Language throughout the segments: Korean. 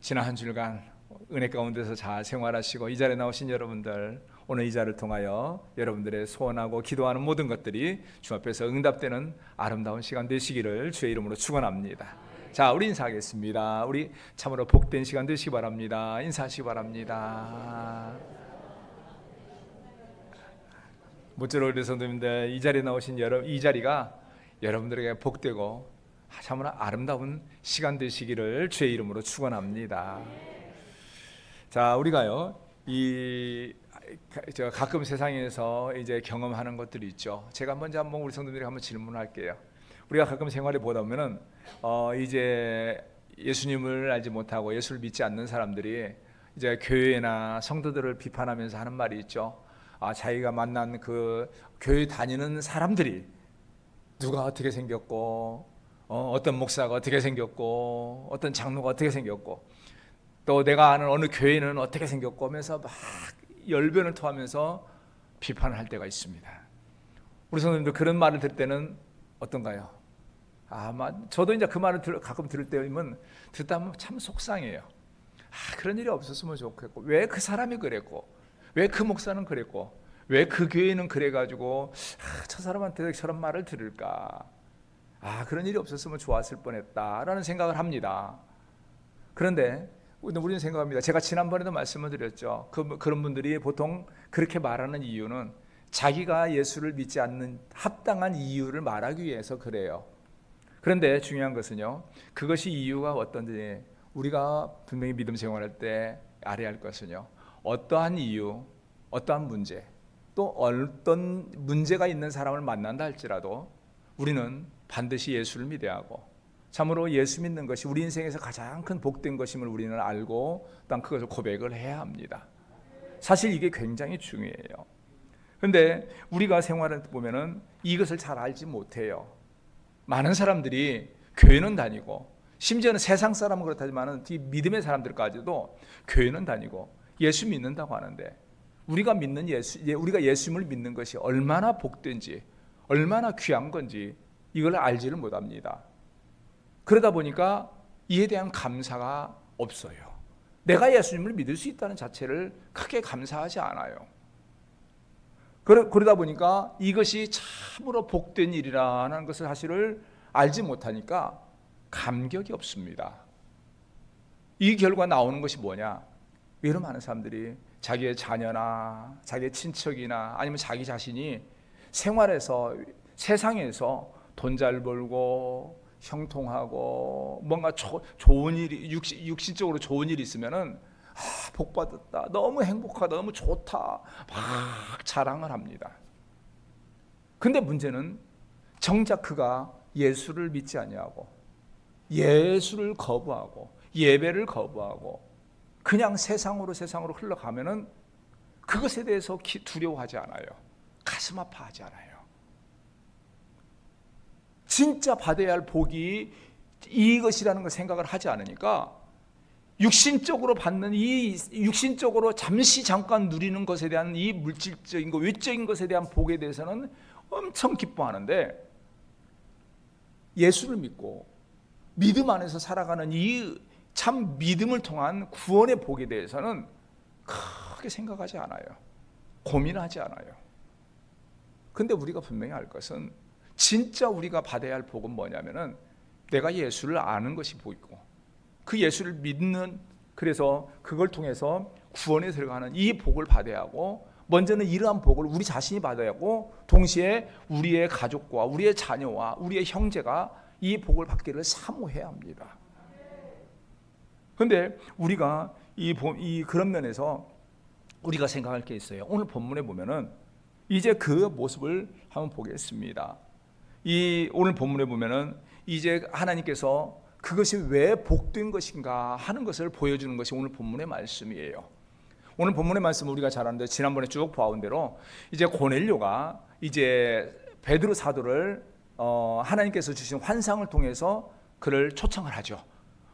지난 한 주일간 은혜 가운데서 잘 생활하시고 이 자리에 나오신 여러분들, 오늘 이 자리를 통하여 여러분들의 소원하고 기도하는 모든 것들이 주 앞에서 응답되는 아름다운 시간 되시기를 주의 이름으로 축원합니다. 자, 우리 인사하겠습니다. 우리 참으로 복된 시간 되시기 바랍니다. 인사하시기 바랍니다. 모쪼록 우리 성도님들, 이 자리에 나오신 이 자리가 여러분들에게 복되고 참으로 아름다운 시간 되시기를 주의 이름으로 축원합니다. 자, 우리가요, 가끔 세상에서 이제 경험하는 것들이 있죠. 제가 먼저 한번 우리 성도들에게 한번 질문할게요. 우리가 가끔 생활에 보다 보면은 이제 예수님을 알지 못하고 예수를 믿지 않는 사람들이 이제 교회나 성도들을 비판하면서 하는 말이 있죠. 자기가 만난 그 교회 다니는 사람들이 누가 어떻게 생겼고, 어떤 목사가 어떻게 생겼고, 어떤 장로가 어떻게 생겼고, 또 내가 아는 어느 교회는 어떻게 생겼고 하면서 막 열변을 토하면서 비판을 할 때가 있습니다. 우리 성도님들 그런 말을 들을 때는 어떤가요? 저도 이제 그 말을 가끔 들을 때면 듣다 보면 참 속상해요. 그런 일이 없었으면 좋겠고, 왜 그 사람이 그랬고, 왜 그 목사는 그랬고, 왜 그 교회는 그래가지고 저 사람한테 저런 말을 들을까? 그런 일이 없었으면 좋았을 뻔했다라는 생각을 합니다. 그런데 우리는 생각합니다. 제가 지난번에도 말씀을 드렸죠. 그런 분들이 보통 그렇게 말하는 이유는 자기가 예수를 믿지 않는 합당한 이유를 말하기 위해서 그래요. 그런데 중요한 것은요, 그것이 이유가 어떤지 우리가 분명히 믿음 생활할 때 알아야 할 것은요, 어떠한 이유, 어떠한 문제, 또 어떤 문제가 있는 사람을 만난다 할지라도 우리는 반드시 예수를 믿어야 하고, 참으로 예수 믿는 것이 우리 인생에서 가장 큰 복된 것임을 우리는 알고 또 그것을 고백을 해야 합니다. 사실 이게 굉장히 중요해요. 그런데 우리가 생활을 보면은 이것을 잘 알지 못해요. 많은 사람들이 교회는 다니고, 심지어는 세상 사람은 그렇다지만 이 믿음의 사람들까지도 교회는 다니고 예수 믿는다고 하는데, 우리가 예수님을 믿는 것이 얼마나 복된지, 얼마나 귀한 건지 이걸 알지를 못합니다. 그러다 보니까 이에 대한 감사가 없어요. 내가 예수님을 믿을 수 있다는 자체를 크게 감사하지 않아요. 그러다 보니까 이것이 참으로 복된 일이라는 것을 사실을 알지 못하니까 감격이 없습니다. 이 결과 나오는 것이 뭐냐? 여러 많은 사람들이 자기의 자녀나 자기의 친척이나 아니면 자기 자신이 생활에서, 세상에서 돈 잘 벌고 형통하고 뭔가 좋은 일이, 육신적으로 좋은 일이 있으면은 복 받았다, 너무 행복하다, 너무 좋다 막 자랑을 합니다. 근데 문제는 정작 그가 예수를 믿지 아니하고, 예수를 거부하고, 예배를 거부하고 그냥 세상으로 흘러가면은 그것에 대해서 두려워하지 않아요. 가슴 아파하지 않아요. 진짜 받아야 할 복이 이것이라는 걸 생각을 하지 않으니까 육신적으로 받는 육신적으로 잠깐 누리는 것에 대한 이 물질적인 것, 외적인 것에 대한 복에 대해서는 엄청 기뻐하는데, 예수를 믿고 믿음 안에서 살아가는 이 참 믿음을 통한 구원의 복에 대해서는 크게 생각하지 않아요. 고민하지 않아요. 근데 우리가 분명히 알 것은, 진짜 우리가 받아야 할 복은 뭐냐면은 내가 예수를 아는 것이 복이고, 그 예수를 믿는, 그래서 그걸 통해서 구원에 들어가는 이 복을 받아야 하고, 먼저는 이러한 복을 우리 자신이 받아야 하고, 동시에 우리의 가족과 우리의 자녀와 우리의 형제가 이 복을 받기를 사모해야 합니다. 그런데 우리가 그런 면에서 우리가 생각할 게 있어요. 오늘 본문에 보면은 이제 그 모습을 한번 보겠습니다. 오늘 본문에 보면은 이제 하나님께서 그것이 왜 복된 것인가 하는 것을 보여주는 것이 오늘 본문의 말씀이에요. 오늘 본문의 말씀은 우리가 잘 아는데, 지난번에 쭉 봐온 대로 이제 고넬료가 이제 베드로 사도를 하나님께서 주신 환상을 통해서 그를 초청을 하죠.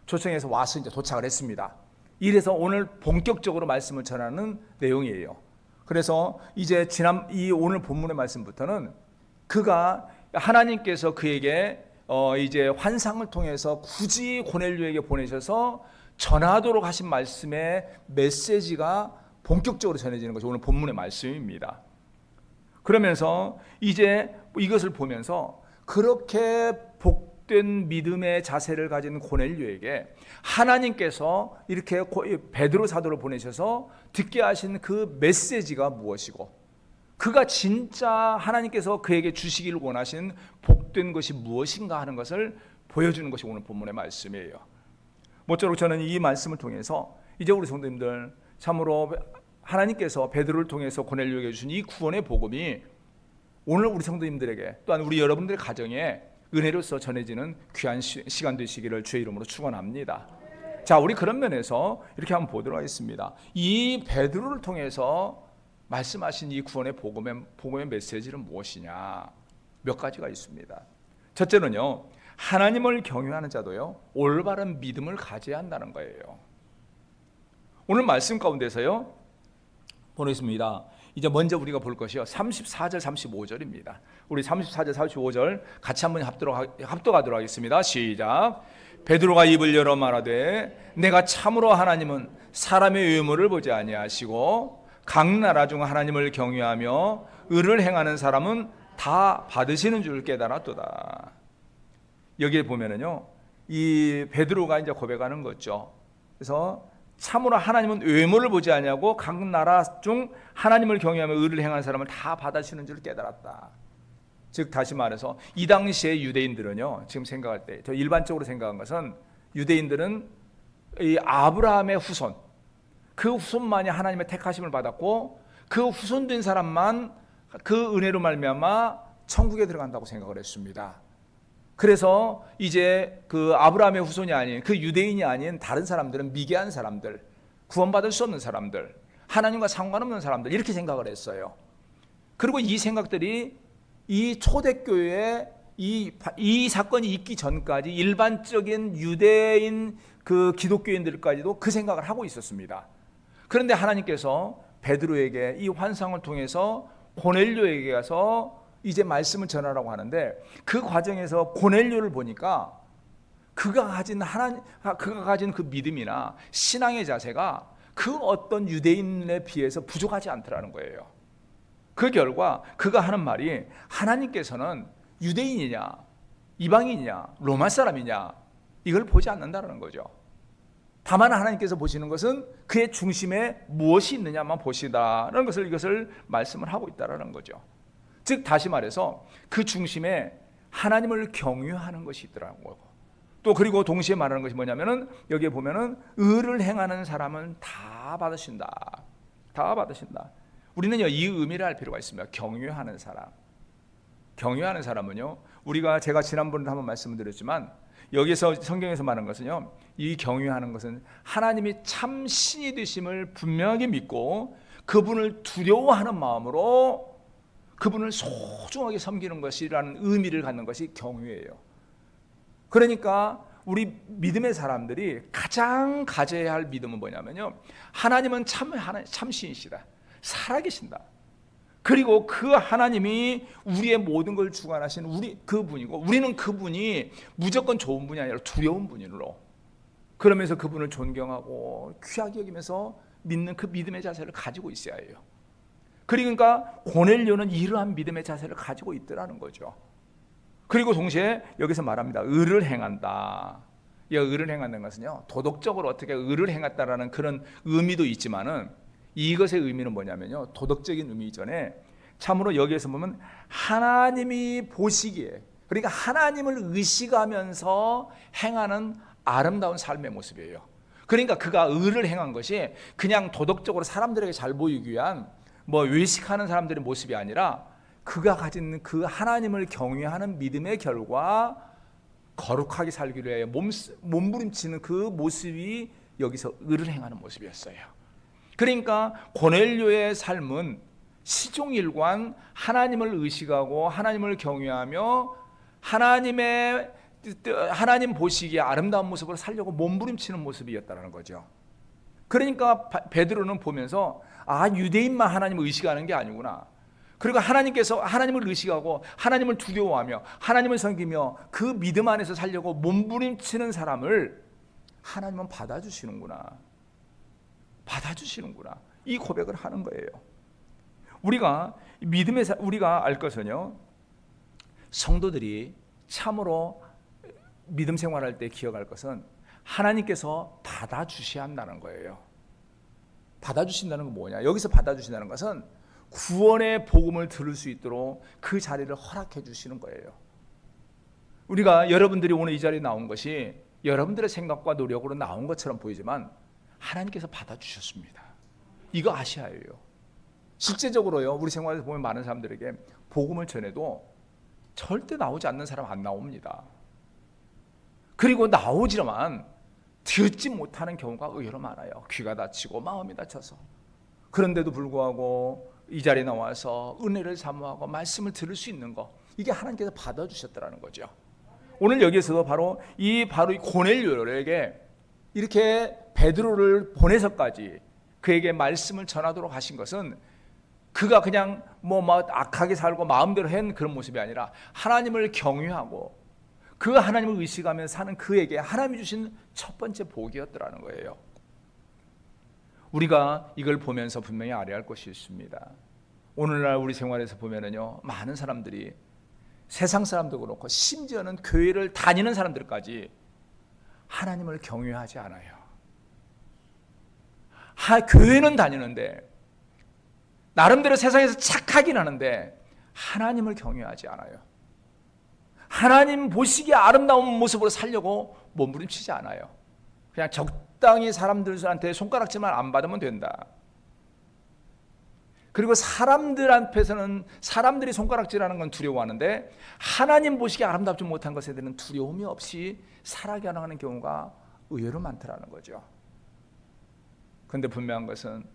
초청해서 와서 이제 도착을 했습니다. 이래서 오늘 본격적으로 말씀을 전하는 내용이에요. 그래서 이제 오늘 본문의 말씀부터는 그가 하나님께서 그에게 이제 환상을 통해서 굳이 고넬료에게 보내셔서 전하도록 하신 말씀의 메시지가 본격적으로 전해지는 것이 오늘 본문의 말씀입니다. 그러면서 이제 이것을 보면서 그렇게 복된 믿음의 자세를 가진 고넬료에게 하나님께서 이렇게 베드로 사도를 보내셔서 듣게 하신 그 메시지가 무엇이고, 그가 진짜 하나님께서 그에게 주시기를 원하신 복된 것이 무엇인가 하는 것을 보여주는 것이 오늘 본문의 말씀이에요. 모쪼록 저는 이 말씀을 통해서 이제 우리 성도님들 참으로 하나님께서 베드로를 통해서 고넬료에게 주신 이 구원의 복음이 오늘 우리 성도님들에게 또한 우리 여러분들의 가정에 은혜로서 전해지는 귀한 시간 되시기를 주의 이름으로 축원합니다. 자, 우리 그런 면에서 이렇게 한번 보도록 하겠습니다. 이 베드로를 통해서 말씀하신 이 구원의 복음의 메시지는 무엇이냐? 몇 가지가 있습니다. 첫째는요, 하나님을 경외하는 자도요, 올바른 믿음을 가져야 한다는 거예요. 오늘 말씀 가운데서요, 보겠습니다. 이제 먼저 우리가 볼 것이요, 34절 35절입니다. 우리 34절 35절 같이 한번 합독하도록 하겠습니다. 시작. 베드로가 입을 열어 말하되 내가 참으로 하나님은 사람의 외모를 보지 아니하시고 각 나라 중 하나님을 경외하며 의를 행하는 사람은 다 받으시는 줄 깨달았도다. 여기에 보면은요, 이 베드로가 이제 고백하는 거죠. 그래서 참으로 하나님은 외모를 보지 아니하고 각 나라 중 하나님을 경외하며 의를 행하는 사람을 다 받으시는 줄 깨달았다. 즉 다시 말해서 이 당시에 유대인들은요, 지금 생각할 때 저 일반적으로 생각한 것은 유대인들은 이 아브라함의 후손, 그 후손만이 하나님의 택하심을 받았고 그 후손된 사람만 그 은혜로 말미암아 천국에 들어간다고 생각을 했습니다. 그래서 이제 그 아브라함의 후손이 아닌 그 유대인이 아닌 다른 사람들은 미개한 사람들, 구원받을 수 없는 사람들, 하나님과 상관없는 사람들, 이렇게 생각을 했어요. 그리고 이 생각들이 이 초대교회에 이 사건이 있기 전까지 일반적인 유대인 그 기독교인들까지도 그 생각을 하고 있었습니다. 그런데 하나님께서 베드로에게 이 환상을 통해서 고넬료에게 가서 이제 말씀을 전하라고 하는데, 그 과정에서 고넬료를 보니까 그가 가진 그 믿음이나 신앙의 자세가 그 어떤 유대인에 비해서 부족하지 않더라는 거예요. 그 결과 그가 하는 말이, 하나님께서는 유대인이냐 이방인이냐 로마 사람이냐 이걸 보지 않는다는 거죠. 다만 하나님께서 보시는 것은 그의 중심에 무엇이 있느냐만 보시다라는 것을, 이것을 말씀을 하고 있다는 거죠. 즉 다시 말해서 그 중심에 하나님을 경외하는 것이 있더라는 거고, 또 그리고 동시에 말하는 것이 뭐냐면은 여기에 보면은 의를 행하는 사람은 다 받으신다. 다 받으신다. 우리는요, 이 의미를 알 필요가 있습니다. 경외하는 사람. 경외하는 사람은요, 제가 지난번에도 한번 말씀을 드렸지만 여기서 성경에서 말하는 것은요, 이 경외하는 것은 하나님이 참 신이 되심을 분명하게 믿고 그분을 두려워하는 마음으로 그분을 소중하게 섬기는 것이라는 의미를 갖는 것이 경외예요. 그러니까 우리 믿음의 사람들이 가장 가져야 할 믿음은 뭐냐면요, 하나님은 참 신이시다, 살아계신다. 그리고 그 하나님이 우리의 모든 걸 주관하시는 그분이고, 우리는 그분이 무조건 좋은 분이 아니라 두려운 분으로, 그러면서 그분을 존경하고 귀하게 여기면서 믿는 그 믿음의 자세를 가지고 있어야 해요. 그러니까 고넬료는 이러한 믿음의 자세를 가지고 있더라는 거죠. 그리고 동시에 여기서 말합니다. 의를 행한다. 이 의를 행한다는 것은요, 도덕적으로 어떻게 의를 행했다라는 그런 의미도 있지만은, 이것의 의미는 뭐냐면요, 도덕적인 의미 이전에 참으로 여기에서 보면 하나님이 보시기에, 그러니까 하나님을 의식하면서 행하는 아름다운 삶의 모습이에요. 그러니까 그가 의를 행한 것이 그냥 도덕적으로 사람들에게 잘 보이기 위한 외식하는 사람들의 모습이 아니라, 그가 가진 그 하나님을 경외하는 믿음의 결과 거룩하게 살기로 해 몸부림치는 그 모습이 여기서 의를 행하는 모습이었어요. 그러니까 고넬료의 삶은 시종일관 하나님을 의식하고 하나님을 경외하며 하나님 보시기에 아름다운 모습으로 살려고 몸부림치는 모습이었다는 거죠. 그러니까 베드로는 보면서 유대인만 하나님을 의식하는 게 아니구나. 그리고 하나님께서 하나님을 의식하고 하나님을 두려워하며 하나님을 섬기며 그 믿음 안에서 살려고 몸부림치는 사람을 하나님은 받아주시는구나. 받아주시는구나. 이 고백을 하는 거예요. 우리가 우리가 알 것은요, 성도들이 참으로 믿음 생활할 때 기억할 것은 하나님께서 받아주셔야 한다는 거예요. 받아주신다는 건 뭐냐? 여기서 받아주신다는 것은 구원의 복음을 들을 수 있도록 그 자리를 허락해 주시는 거예요. 우리가 여러분들이 오늘 이 자리에 나온 것이 여러분들의 생각과 노력으로 나온 것처럼 보이지만 하나님께서 받아주셨습니다. 이거 아셔야 해요. 실제적으로요, 우리 생활에서 보면 많은 사람들에게 복음을 전해도 절대 나오지 않는 사람 안 나옵니다. 그리고 나오지만 듣지 못하는 경우가 의외로 많아요. 귀가 다치고 마음이 다쳐서. 그런데도 불구하고 이 자리에 나와서 은혜를 사모하고 말씀을 들을 수 있는 거, 이게 하나님께서 받아주셨다는 거죠. 오늘 여기에서도 바로 이 고넬료에게 이렇게 베드로를 보내서까지 그에게 말씀을 전하도록 하신 것은 그가 그냥 막 악하게 살고 마음대로 한 그런 모습이 아니라 하나님을 경외하고 그 하나님을 의식하며 사는 그에게 하나님이 주신 첫 번째 복이었더라는 거예요. 우리가 이걸 보면서 분명히 알아야 할 것이 있습니다. 오늘날 우리 생활에서 보면은요, 많은 사람들이 세상 사람도 그렇고 심지어는 교회를 다니는 사람들까지 하나님을 경외하지 않아요. 교회는 다니는데 나름대로 세상에서 착하긴 하는데 하나님을 경외하지 않아요. 하나님 보시기에 아름다운 모습으로 살려고 몸부림치지 않아요. 그냥 적당히 사람들한테 손가락질만 안 받으면 된다. 그리고 사람들 앞에서는 사람들이 손가락질하는 건 두려워하는데 하나님 보시기에 아름답지 못한 것에 대한 두려움이 없이 살아가는 경우가 의외로 많더라는 거죠. 그런데 분명한 것은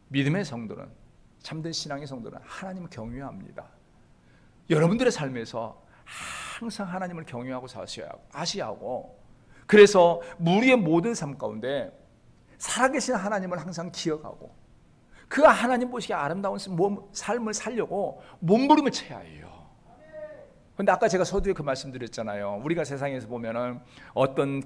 믿음의 성도는, 참된 신앙의 성도는 하나님을 경외합니다. 여러분들의 삶에서 항상 하나님을 경외하고 아셔야 하고, 그래서 우리의 모든 삶 가운데 살아계신 하나님을 항상 기억하고 그 하나님 보시기에 아름다운 삶을 살려고 몸부림을 쳐야 해요. 그런데 아까 제가 서두에 그 말씀드렸잖아요. 우리가 세상에서 보면은 어떤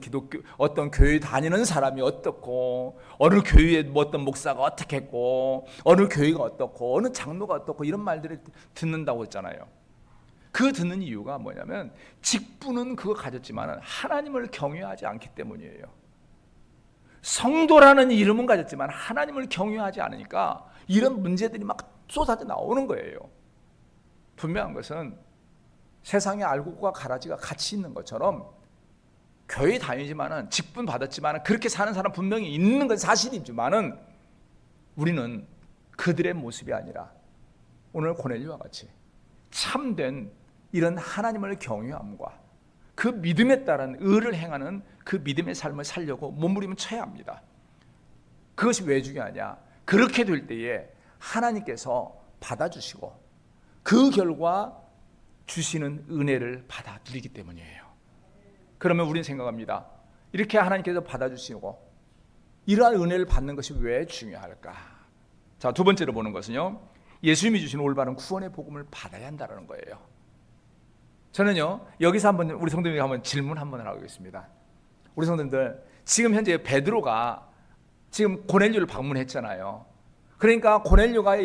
교회 다니는 사람이 어떻고, 어느 교회에 어떤 목사가 어떻게 했고, 어느 교회가 어떻고, 어느 장로가 어떻고, 이런 말들을 듣는다고 했잖아요. 그 듣는 이유가 뭐냐면 직분은 그거 가졌지만 하나님을 경외하지 않기 때문이에요. 성도라는 이름은 가졌지만 하나님을 경외하지 않으니까 이런 문제들이 막 쏟아져 나오는 거예요. 분명한 것은 세상에 알곡과 가라지가 같이 있는 것처럼 교회 다니지만은 직분 받았지만은 그렇게 사는 사람 분명히 있는 건 사실이지만은 우리는 그들의 모습이 아니라 오늘 고넬료와 같이 참된 이런 하나님을 경외함과 그 믿음에 따른 의를 행하는 그 믿음의 삶을 살려고 몸부림을 쳐야 합니다. 그것이 왜 중요하냐? 그렇게 될 때에 하나님께서 받아주시고 그 결과 주시는 은혜를 받아 누리기 때문이에요. 그러면 우리는 생각합니다. 이렇게 하나님께서 받아주시고 이러한 은혜를 받는 것이 왜 중요할까? 자, 두 번째로 보는 것은요, 예수님이 주신 올바른 구원의 복음을 받아야 한다는 거예요. 저는요, 여기서 한번 우리 성도님에게 한번 질문 한번 하겠습니다. 우리 성도님들, 지금 현재 베드로가 지금 고넬료를 방문했잖아요. 그러니까 고넬료가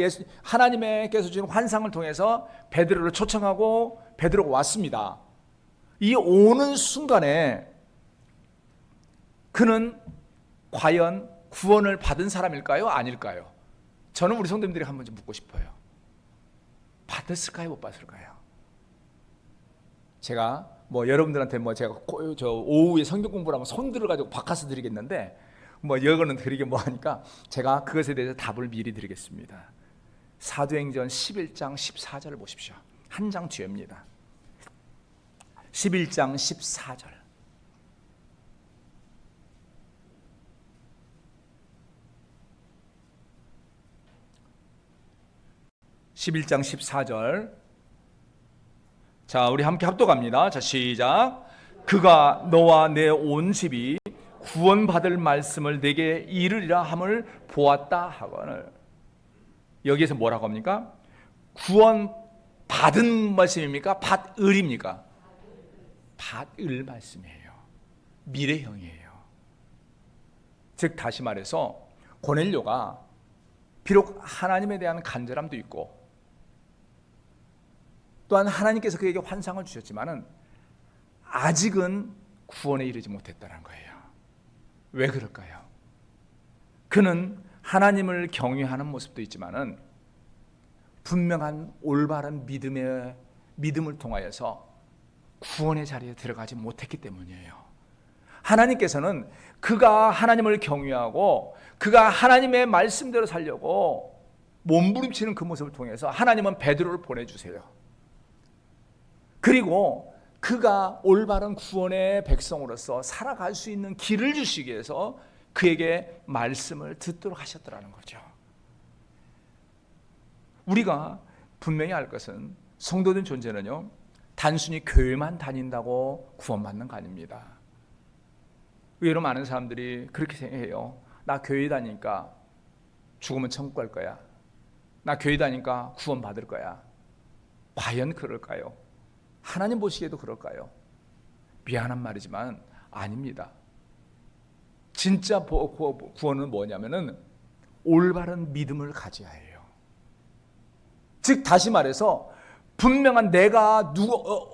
하나님께서 주신 환상을 통해서 베드로를 초청하고 베드로가 왔습니다. 이 오는 순간에 그는 과연 구원을 받은 사람일까요? 아닐까요? 저는 우리 성도님들이 한번 좀 묻고 싶어요. 받았을까요? 못 받았을까요? 제가 여러분들한테 제가 오후에 성경 공부를 하면 손들을 가지고 바꿔서 드리겠는데 이거는 드리게 하니까 제가 그것에 대해서 답을 미리 드리겠습니다. 사도행전 11장 14절을 보십시오. 한 장 뒤입니다. 11장 14절. 자, 우리 함께 합독합니다. 자, 시작. 그가 너와 내 온 집이 구원받을 말씀을 내게 이르리라 함을 보았다 하거늘. 여기에서 뭐라고 합니까? 구원 받은 말씀입니까? 받을입니까? 받을 말씀이에요. 미래형이에요. 즉 다시 말해서 고넬료가 비록 하나님에 대한 간절함도 있고 또한 하나님께서 그에게 환상을 주셨지만은 아직은 구원에 이르지 못했다는 거예요. 왜 그럴까요? 그는 하나님을 경외하는 모습도 있지만은 분명한 올바른 믿음을 통하여서 구원의 자리에 들어가지 못했기 때문이에요. 하나님께서는 그가 하나님을 경외하고 그가 하나님의 말씀대로 살려고 몸부림치는 그 모습을 통해서 하나님은 베드로를 보내주세요. 그리고 그가 올바른 구원의 백성으로서 살아갈 수 있는 길을 주시기 위해서 그에게 말씀을 듣도록 하셨더라는 거죠. 우리가 분명히 알 것은 성도된 존재는요, 단순히 교회만 다닌다고 구원받는 거 아닙니다. 의외로 많은 사람들이 그렇게 생각해요. 나 교회 다니니까 죽으면 천국 갈 거야. 나 교회 다니니까 구원 받을 거야. 과연 그럴까요? 하나님 보시기에도 그럴까요? 미안한 말이지만 아닙니다. 진짜 구원은 뭐냐면은 올바른 믿음을 가져야 해요. 즉 다시 말해서 분명한 내가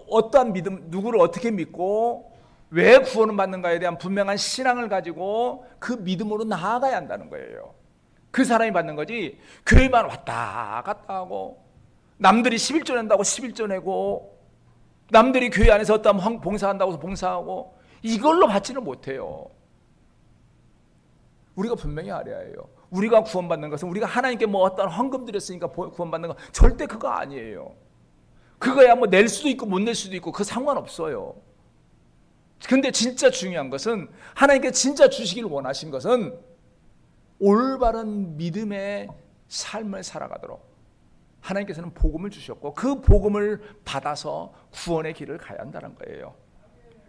어떠한 믿음, 누구를 어떻게 믿고 왜 구원을 받는가에 대한 분명한 신앙을 가지고 그 믿음으로 나아가야 한다는 거예요. 그 사람이 받는 거지 교회만 왔다 갔다 하고 남들이 11조 낸다고 11조 내고 남들이 교회 안에서 어떤 봉사한다고 해서 봉사하고 이걸로 받지는 못해요. 우리가 분명히 알아야 해요. 우리가 구원받는 것은 우리가 하나님께 뭐 어떤 헌금 드렸으니까 구원받는 거 절대 그거 아니에요. 그거야 뭐 낼 수도 있고 못 낼 수도 있고 그 상관없어요. 근데 진짜 중요한 것은 하나님께 진짜 주시길 원하신 것은 올바른 믿음의 삶을 살아가도록 하나님께서는 복음을 주셨고 그 복음을 받아서 구원의 길을 가야 한다는 거예요.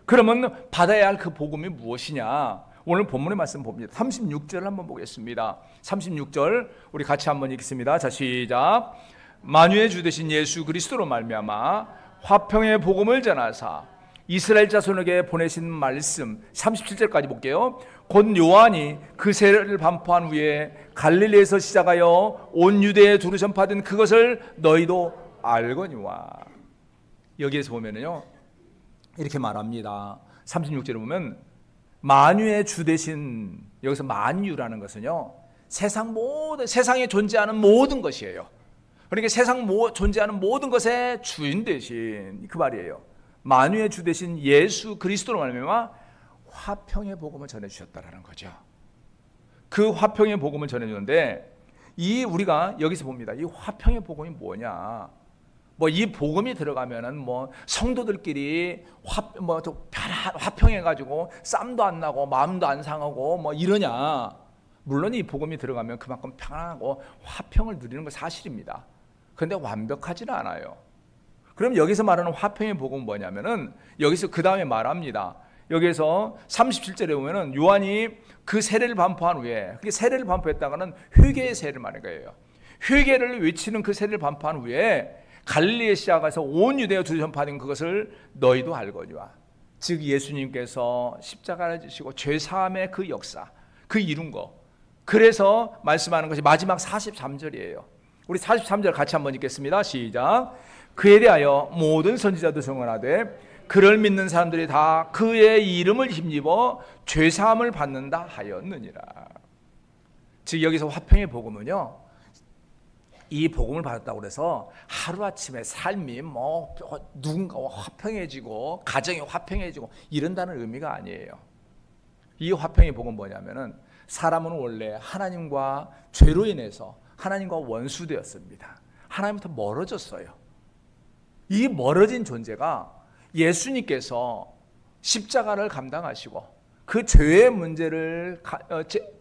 그러면 받아야 할 그 복음이 무엇이냐? 오늘 본문의 말씀 봅니다. 36절을 한번 보겠습니다. 36절 우리 같이 한번 읽겠습니다. 자, 시작. 만유의 주 되신 예수 그리스도로 말미암아 화평의 복음을 전하사 이스라엘 자손에게 보내신 말씀. 37절까지 볼게요. 곧 요한이 그 세례를 반포한 후에 갈릴리에서 시작하여 온 유대에 두루 전파된 그것을 너희도 알거니와. 여기에서 보면은요 이렇게 말합니다. 36절에 보면 만유의 주 되신, 여기서 만유라는 것은요 세상에 존재하는 모든 것이에요. 그러니까 세상 존재하는 모든 것의 주인 되신 그 말이에요. 만유의 주 되신 예수 그리스도로 말미암아 화평의 복음을 전해주셨다라는 거죠. 그 화평의 복음을 전해주는데 우리가 여기서 봅니다. 이 화평의 복음이 뭐냐? 뭐 이 복음이 들어가면은 뭐 성도들끼리 화평해가지고 쌈도 안 나고 마음도 안 상하고 뭐 이러냐? 물론 이 복음이 들어가면 그만큼 평안하고 화평을 누리는 건 사실입니다. 그런데 완벽하지는 않아요. 그럼 여기서 말하는 화평의 복음은 뭐냐면은 여기서 그 다음에 말합니다. 여기서 37절에 보면은 요한이 그 세례를 반포한 후에, 그게 세례를 반포했다가는 회개의 세례를 말하는 거예요. 회개를 외치는 그 세례를 반포한 후에 갈릴리에 시작해서 온 유대에 두루 전파된 그것을 너희도 알거니와. 즉 예수님께서 십자가를 지시고 죄사함의 그 역사, 그 이룬 거. 그래서 말씀하는 것이 마지막 43절이에요. 우리 43절 같이 한번 읽겠습니다. 시작. 그에 대하여 모든 선지자도 증언하되 그를 믿는 사람들이 다 그의 이름을 힘입어 죄사함을 받는다 하였느니라. 즉 여기서 화평의 복음은요, 이 복음을 받았다고 해서 하루아침에 삶이 뭐 누군가와 화평해지고 가정이 화평해지고 이런다는 의미가 아니에요. 이 화평의 복음은 뭐냐면은 사람은 원래 하나님과 죄로 인해서 하나님과 원수되었습니다. 하나님부터 멀어졌어요. 이 멀어진 존재가 예수님께서 십자가를 감당하시고 그 죄의 문제를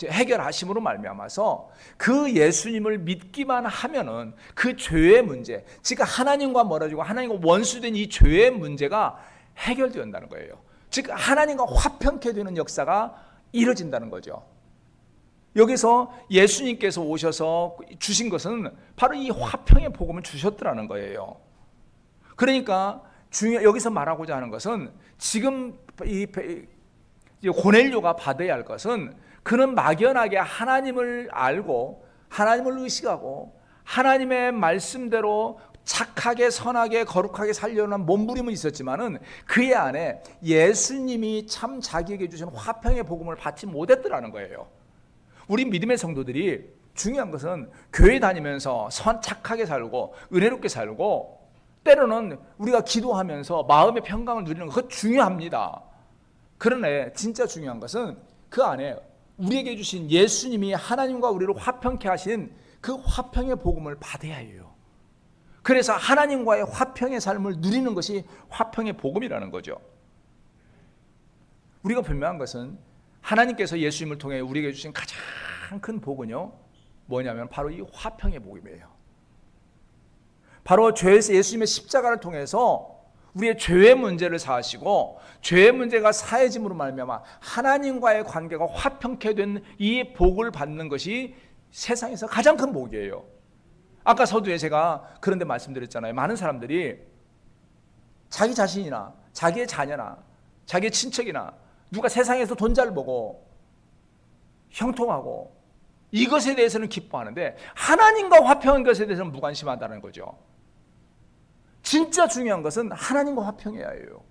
해결하심으로 말미암아서 그 예수님을 믿기만 하면은 그 죄의 문제, 즉 하나님과 멀어지고 하나님과 원수된 이 죄의 문제가 해결된다는 거예요. 즉 하나님과 화평케 되는 역사가 이루어진다는 거죠. 여기서 예수님께서 오셔서 주신 것은 바로 이 화평의 복음을 주셨더라는 거예요. 그러니까 여기서 말하고자 하는 것은 지금 이제 고넬료가 받아야 할 것은 그는 막연하게 하나님을 알고 하나님을 의식하고 하나님의 말씀대로 착하게 선하게 거룩하게 살려는 몸부림은 있었지만은 그의 안에 예수님이 참 자기에게 주신 화평의 복음을 받지 못했더라는 거예요. 우리 믿음의 성도들이 중요한 것은 교회 다니면서 착하게 살고 은혜롭게 살고 때로는 우리가 기도하면서 마음의 평강을 누리는 거 그거 중요합니다. 그러나 진짜 중요한 것은 그 안에 우리에게 주신 예수님이 하나님과 우리를 화평케 하신 그 화평의 복음을 받아야 해요. 그래서 하나님과의 화평의 삶을 누리는 것이 화평의 복음이라는 거죠. 우리가 분명한 것은 하나님께서 예수님을 통해 우리에게 주신 가장 큰 복은요 뭐냐면 바로 이 화평의 복음이에요. 바로 예수님의 십자가를 통해서 우리의 죄의 문제를 사하시고 죄의 문제가 사해짐으로 말미암아 하나님과의 관계가 화평케 된 이 복을 받는 것이 세상에서 가장 큰 복이에요. 아까 서두에 제가 그런데 말씀드렸잖아요. 많은 사람들이 자기 자신이나 자기의 자녀나 자기의 친척이나 누가 세상에서 돈 잘 벌고 형통하고 이것에 대해서는 기뻐하는데 하나님과 화평한 것에 대해서는 무관심하다는 거죠. 진짜 중요한 것은 하나님과 화평해야 해요.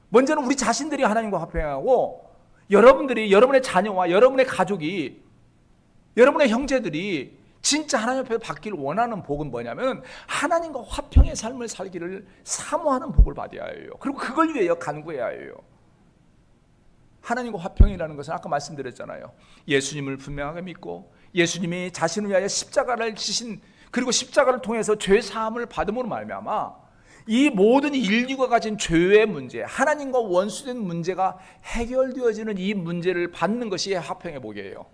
먼저는 우리 자신들이 하나님과 화평하고 여러분들이 여러분의 자녀와 여러분의 가족이 여러분의 형제들이 진짜 하나님 앞에 받기를 원하는 복은 뭐냐면 하나님과 화평의 삶을 살기를 사모하는 복을 받아야 해요. 그리고 그걸 위하여 간구해야 해요. 하나님과 화평이라는 것은 아까 말씀드렸잖아요. 예수님을 분명하게 믿고 예수님이 자신을 위하여 십자가를 지신 그리고 십자가를 통해서 죄 사함을 받음으로 말미암아 이 모든 인류가 가진 죄의 문제, 하나님과 원수된 문제가 해결되어지는 이 문제를 받는 것이 화평의 복이에요.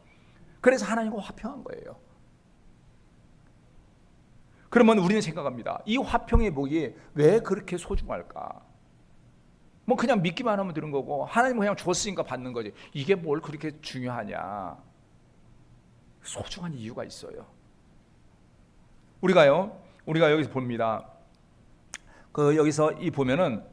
그래서 하나님과 화평한 거예요. 그러면 우리는 생각합니다. 이 화평의 복이 왜 그렇게 소중할까? 뭐 그냥 믿기만 하면 되는 거고 하나님은 그냥 줬으니까 받는 거지. 이게 뭘 그렇게 중요하냐? 소중한 이유가 있어요. 우리가 여기서 봅니다. 여기서 보면은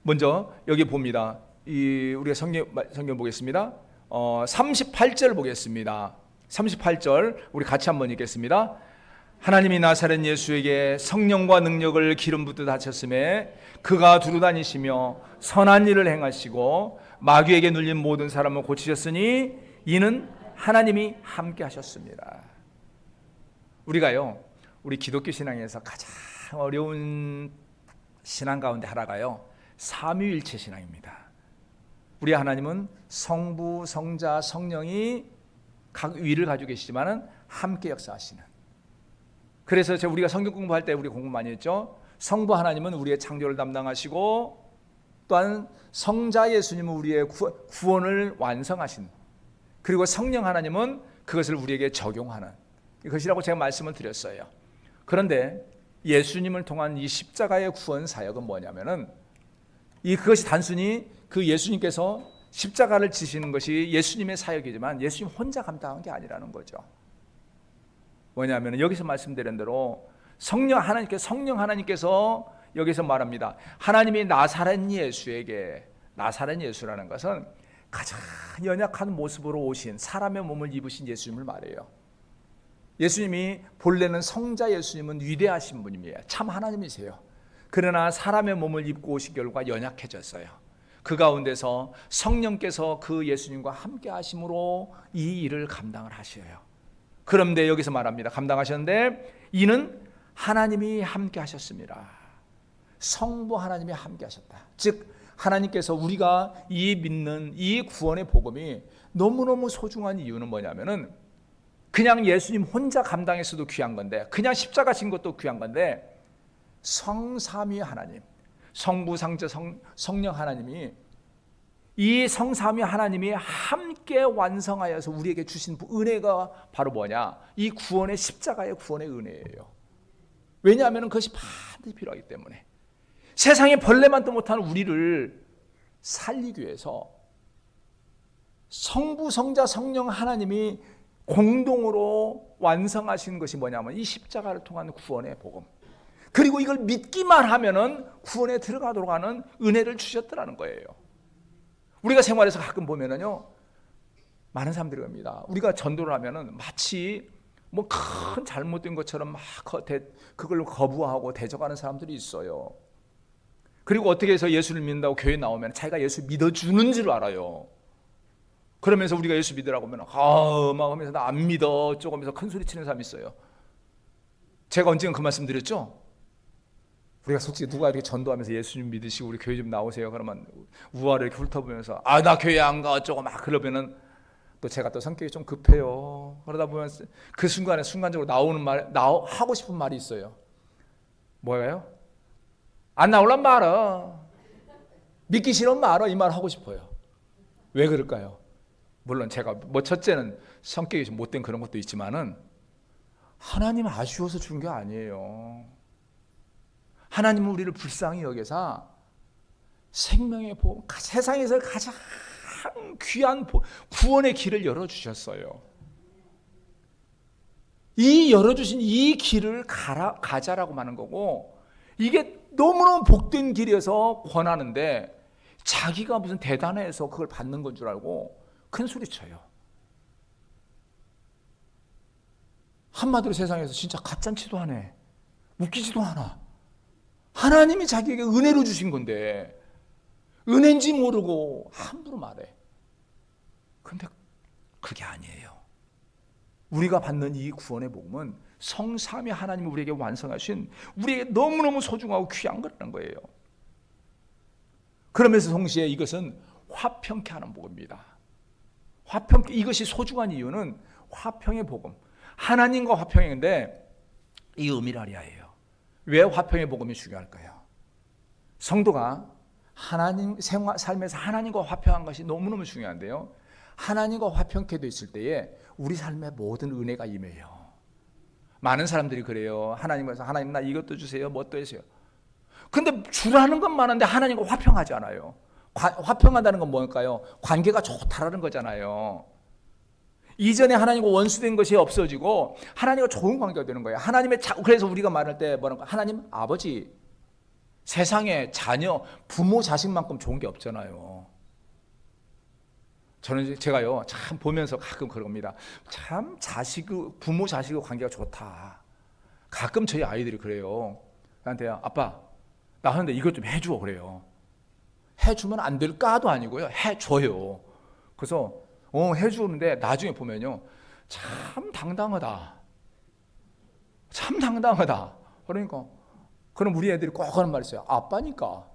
먼저 여기 봅니다. 우리가 성경 보겠습니다. 38절 보겠습니다. 38절 우리 같이 한번 읽겠습니다. 하나님이 나사렛 예수에게 성령과 능력을 기름 붓듯 하셨음에 그가 두루다니시며 선한 일을 행하시고 마귀에게 눌린 모든 사람을 고치셨으니 이는 하나님이 함께 하셨습니다. 우리 기독교 신앙에서 가장 어려운 신앙 가운데 하나가요 삼위일체 신앙입니다. 우리 하나님은 성부, 성자, 성령이 각 위를 가지고 계시지만은 함께 역사하시는. 그래서 우리가 성경 공부할 때 우리 공부 많이 했죠. 성부 하나님은 우리의 창조를 담당하시고 또한 성자 예수님은 우리의 구원을 완성하신, 그리고 성령 하나님은 그것을 우리에게 적용하는 것이라고 제가 말씀을 드렸어요. 그런데 예수님을 통한 이 십자가의 구원 사역은 뭐냐면은 그것이 단순히 그 예수님께서 십자가를 지시는 것이 예수님의 사역이지만 예수님 혼자 감당한 게 아니라는 거죠. 뭐냐면 여기서 말씀드린 대로 성령 하나님께서 여기서 말합니다. 하나님이 나사렛 예수라는 것은 가장 연약한 모습으로 오신 사람의 몸을 입으신 예수님을 말해요. 예수님이 본래는 성자 예수님은 위대하신 분이에요. 참 하나님이세요. 그러나 사람의 몸을 입고 오신 결과 연약해졌어요. 그 가운데서 성령께서 그 예수님과 함께 하심으로 이 일을 감당을 하셔요. 그런데 여기서 말합니다. 감당하셨는데 이는 하나님이 함께 하셨습니다. 성부 하나님이 함께 하셨다. 즉 하나님께서 우리가 믿는 이 구원의 복음이 너무너무 소중한 이유는 뭐냐면은 그냥 예수님 혼자 감당했어도 귀한 건데, 그냥 십자가 진 것도 귀한 건데, 성삼위 하나님, 성부, 성자, 성령 하나님이 이 성삼위 하나님이 함께 완성하여서 우리에게 주신 은혜가 바로 뭐냐? 이 구원의 십자가의 구원의 은혜예요. 왜냐하면 그것이 반드시 필요하기 때문에. 세상에 벌레만도 못하는 우리를 살리기 위해서 성부, 성자, 성령 하나님이 공동으로 완성하신 것이 뭐냐면 이 십자가를 통한 구원의 복음. 그리고 이걸 믿기만 하면은 구원에 들어가도록 하는 은혜를 주셨더라는 거예요. 우리가 생활에서 가끔 보면은요, 많은 사람들이 겁니다. 우리가 전도를 하면은 마치 뭐 큰 잘못된 것처럼 막 그걸 거부하고 대적하는 사람들이 있어요. 그리고 어떻게 해서 예수를 믿는다고 교회 나오면 자기가 예수 믿어주는 줄 알아요. 그러면서 우리가 예수 믿으라고 하면 막 하면서 나 안 믿어 어쩌고 하면서 큰 소리 치는 사람이 있어요. 제가 언젠가 그 말씀 드렸죠? 우리가 솔직히 누가 이렇게 전도하면서 예수님 믿으시고 우리 교회 좀 나오세요 그러면 우아를 이렇게 훑어보면서 나 교회 안 가 어쩌고 막 그러면은 또 제가 또 성격이 좀 급해요. 그러다 보면 그 순간에 순간적으로 나오는 말, 하고 싶은 말이 있어요. 뭐예요? 안 나올란 말아. 믿기 싫으면 말아. 이 말 하고 싶어요. 왜 그럴까요? 물론 제가 뭐 첫째는 성격이 좀 못된 그런 것도 있지만은 하나님 아쉬워서 준 게 아니에요. 하나님은 우리를 불쌍히 여겨서 생명의 복음, 세상에서 가장 귀한 구원의 길을 열어주셨어요. 이 열어주신 이 길을 가자라고 하는 거고, 이게 너무너무 복된 길이어서 권하는데 자기가 무슨 대단해서 그걸 받는 건 줄 알고 큰 소리 쳐요. 한마디로 세상에서 진짜 가짠치도 하네. 웃기지도 않아. 하나님이 자기에게 은혜로 주신 건데 은혜인지 모르고 함부로 말해. 그런데 그게 아니에요. 우리가 받는 이 구원의 복음은 성삼위 하나님이 우리에게 완성하신 우리에게 너무너무 소중하고 귀한 거라는 거예요. 그러면서 동시에 이것은 화평케 하는 복음입니다. 화평케, 이것이 소중한 이유는 화평의 복음, 하나님과 화평인데 이 의미라리아예요. 왜 화평의 복음이 중요할까요? 성도가 하나님 삶에서 하나님과 화평한 것이 너무너무 중요한데요, 하나님과 화평케 됐을 때에 우리 삶에 모든 은혜가 임해요. 많은 사람들이 그래요. 하나님께서 하나님 나 이것도 주세요, 뭣도 해주세요. 근데 주라는 건 많은데 하나님과 화평하지 않아요. 화평한다는 건 뭘까요? 관계가 좋다라는 거잖아요. 이전에 하나님과 원수된 것이 없어지고 하나님과 좋은 관계가 되는 거예요. 그래서 우리가 말할 때 뭐라고, 하나님 아버지, 세상에 자녀, 부모, 자식만큼 좋은 게 없잖아요. 저는 제가요 참 보면서 가끔 그럽니다. 참 부모 자식의 관계가 좋다. 가끔 저희 아이들이 그래요. 나한테 아빠 나 하는데 이것 좀 해줘 그래요. 해주면 안 될까도 아니고요, 해줘요. 그래서 해주는데 나중에 보면요 참 당당하다. 참 당당하다. 그러니까 그럼 우리 애들이 꼭 하는 말이 있어요. 아빠니까.